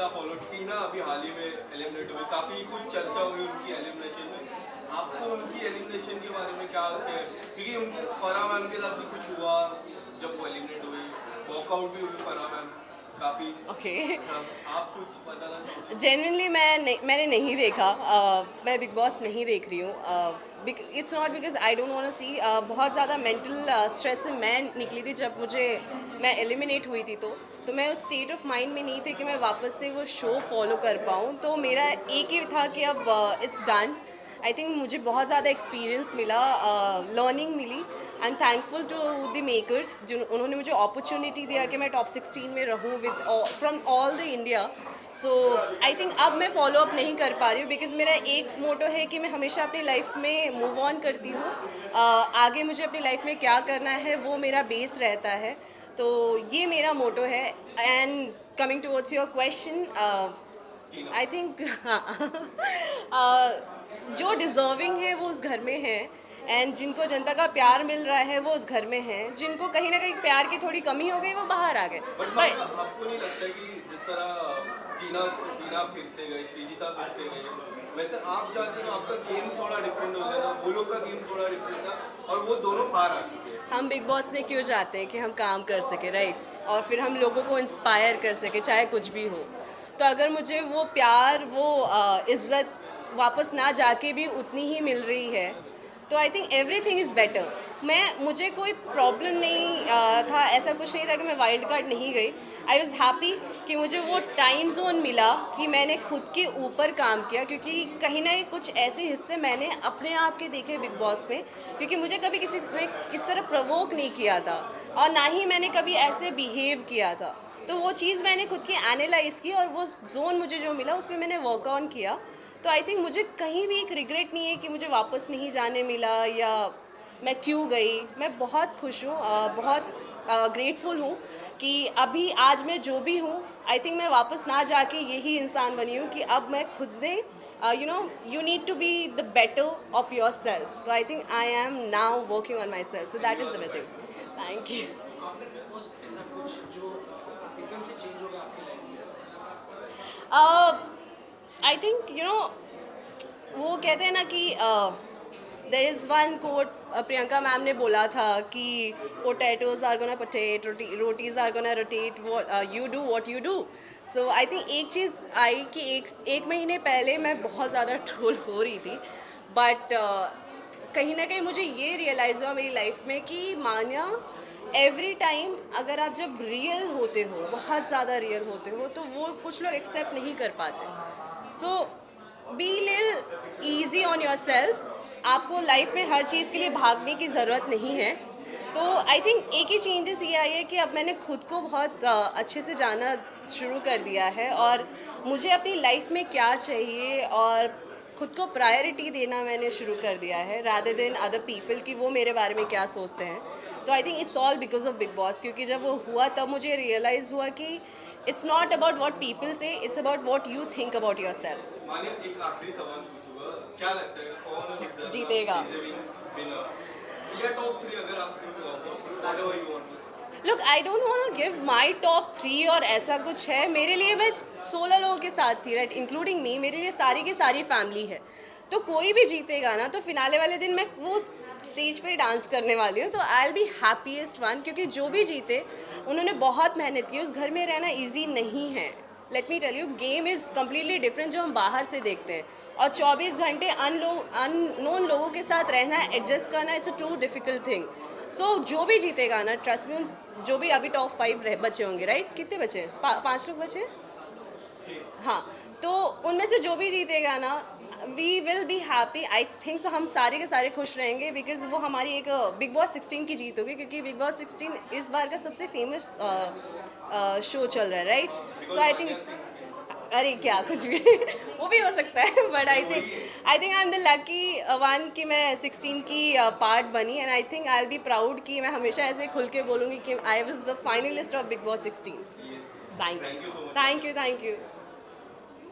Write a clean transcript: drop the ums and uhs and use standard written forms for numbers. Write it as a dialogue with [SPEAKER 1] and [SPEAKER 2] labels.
[SPEAKER 1] Insta follow टीना अभी हाल ही में eliminate हुई, काफी कुछ चर्चा हुई उनकी एलिमिनेशन में। आपको उनकी एलिमिनेशन के बारे में क्या है, क्योंकि उनके फराह मैम के साथ भी कुछ हुआ जब वो एलिमिनेट हुई, वॉकआउट भी हुई फराह मैम काफी।
[SPEAKER 2] ओके।
[SPEAKER 1] आप कुछ बताना चाहोगे?
[SPEAKER 2] जेन्युइनली मैंने नहीं देखा। मैं बिग बॉस नहीं देख रही हूँ। It's not because I don't want to see. बहुत ज़्यादा मेंटल स्ट्रेस से मैं निकली थी जब मैं एलिमिनेट हुई थी। तो मैं उस स्टेट ऑफ माइंड में नहीं थी कि मैं वापस से वो शो फॉलो कर पाऊँ। तो मेरा एक ही था कि अब इट्स डन। आई थिंक मुझे बहुत ज़्यादा एक्सपीरियंस मिला, लर्निंग मिली। I am thankful to the makers जो उन्होंने मुझे अपॉर्चुनिटी दिया कि मैं टॉप 16 में रहूँ with from all the India. So I think अब मैं फॉलो अप नहीं कर पा रही हूँ बिकॉज मेरा एक मोटो है कि मैं हमेशा अपनी लाइफ में मूव ऑन करती हूँ। आगे मुझे अपनी लाइफ में क्या करना है वो मेरा बेस रहता है। तो ये मेरा मोटो है। And coming towards your question, I think जो डिज़र्विंग है वो उस घर में है। एंड जिनको जनता का प्यार मिल रहा है वो उस घर में है। जिनको कहीं ना कहीं प्यार की थोड़ी कमी हो गई वो बाहर आ गए।
[SPEAKER 1] बट आपको नहीं लगता कि जिस तरह टीना टीना फिर से गई, श्रीजीता फिर से गई, वैसे आप जाते तो आपका गेम थोड़ा डिफरेंट हो जाता, वो लोग का गेम थोड़ा डिफरेंट था और वो दोनों बाहर आ चुके हैं।
[SPEAKER 2] हम बिग बॉस में क्यों जाते हैं कि हम काम कर सके, राइट? और फिर हम लोगों को इंस्पायर कर सके चाहे कुछ भी हो। तो अगर मुझे वो प्यार, वो इज्जत वापस ना जाके भी उतनी ही मिल रही है तो I think everything is better. मुझे कोई प्रॉब्लम नहीं था, ऐसा कुछ नहीं था कि मैं वाइल्ड कार्ड नहीं गई। आई वॉज़ हैप्पी कि मुझे वो टाइम जोन मिला कि मैंने खुद के ऊपर काम किया, क्योंकि कहीं ना कहीं कुछ ऐसे हिस्से मैंने अपने आप के देखे बिग बॉस में, क्योंकि मुझे कभी किसी ने इस तरह प्रवोक नहीं किया था और ना ही मैंने कभी ऐसे बिहेव किया था। तो वो चीज़ मैंने खुद की एनालाइज की और वो जोन मुझे जो मिला उस पर मैंने वर्क ऑन किया। तो आई थिंक मुझे कहीं भी एक रिग्रेट नहीं है कि मुझे वापस नहीं जाने मिला या मैं क्यों गई। मैं बहुत खुश हूँ, बहुत ग्रेटफुल हूँ कि अभी आज मैं जो भी हूँ, आई थिंक मैं वापस ना जाके यही इंसान बनी हूँ कि अब मैं खुद ने you need to be the better of yourself. तो I think I am now working on myself, so that is the thing. Thank you.
[SPEAKER 3] आपने बिग बॉस ऐसा कुछ जो एकदम से चेंज होगा आपकी लाइफ में?
[SPEAKER 2] आई थिंक वो कहते हैं ना कि there is one quote Priyanka ma'am ने बोला था कि potatoes are gonna potate, rotis are gonna rotate, you do what you do. So I think एक चीज़ आई कि एक महीने पहले मैं बहुत ज़्यादा ट्रोल हो रही थी, बट कहीं ना कहीं मुझे ये रियलाइज़ हुआ मेरी लाइफ में कि मान्या, एवरी टाइम अगर आप जब रियल होते हो, बहुत ज़्यादा रियल होते हो, तो वो कुछ लोग एक्सेप्ट नहीं कर पाते। सो बी लिल ईजी ऑन योर सेल्फ। आपको लाइफ में हर चीज़ के लिए भागने की ज़रूरत नहीं है। तो आई थिंक एक ही चेंजेस ये आई है कि अब मैंने खुद को बहुत अच्छे से जाना शुरू कर दिया है और मुझे अपनी लाइफ में क्या चाहिए और खुद को प्रायोरिटी देना मैंने शुरू कर दिया है, रादर देन अदर पीपल कि वो मेरे बारे में क्या सोचते हैं। तो I think it's all because of Bigg Boss, क्योंकि जब वो हुआ तब मुझे रियलाइज़ हुआ कि it's not about what people say, it's about what you think about yourself.
[SPEAKER 1] माने एक आखिरी सवाल पूछूंगा, क्या लगता है कौन
[SPEAKER 2] जीतेगा?
[SPEAKER 1] विनर या टॉप 3 अगर आप whatever you want.
[SPEAKER 2] Look, I don't want to give my top 3 और ऐसा कुछ है मेरे लिए। मैं 16 लोगों के साथ थी, राइट, इंक्लूडिंग मी। मेरे लिए सारी की सारी फैमिली है। तो कोई भी जीतेगा ना, तो फिनाले वाले दिन मैं वो स्टेज पे डांस करने वाली हूँ। तो I will be happiest one, क्योंकि जो भी जीते उन्होंने बहुत मेहनत की। उस घर में रहना ईजी नहीं है। Let me tell you, game is completely different जो हम बाहर से देखते हैं। और 24 घंटे अननोन लोगों के साथ रहना, एडजस्ट करना, it's a too difficult thing. So जो भी जीतेगा ना, ट्रस्ट मी, जो भी अभी टॉप 5 बचे होंगे, राइट, कितने बचे? 5 लोग बचे। हाँ, तो उनमें से जो भी जीतेगा ना, we will be happy. I think so हम सारे के सारे खुश रहेंगे, बिकॉज वो हमारी एक बिग बॉस 16 की जीत होगी, क्योंकि बिग बॉस 16 इस बार का सबसे फेमस शो चल रहा है, राइट। सो आई थिंक, अरे क्या कुछ भी वो भी हो सकता है, but I think I am the lucky one कि मैं 16 की पार्ट बनी। And I think I will be proud कि मैं हमेशा ऐसे खुल के बोलूँगी कि I was the finalist of Bigg boss 16। Thank you, thank you, thank you.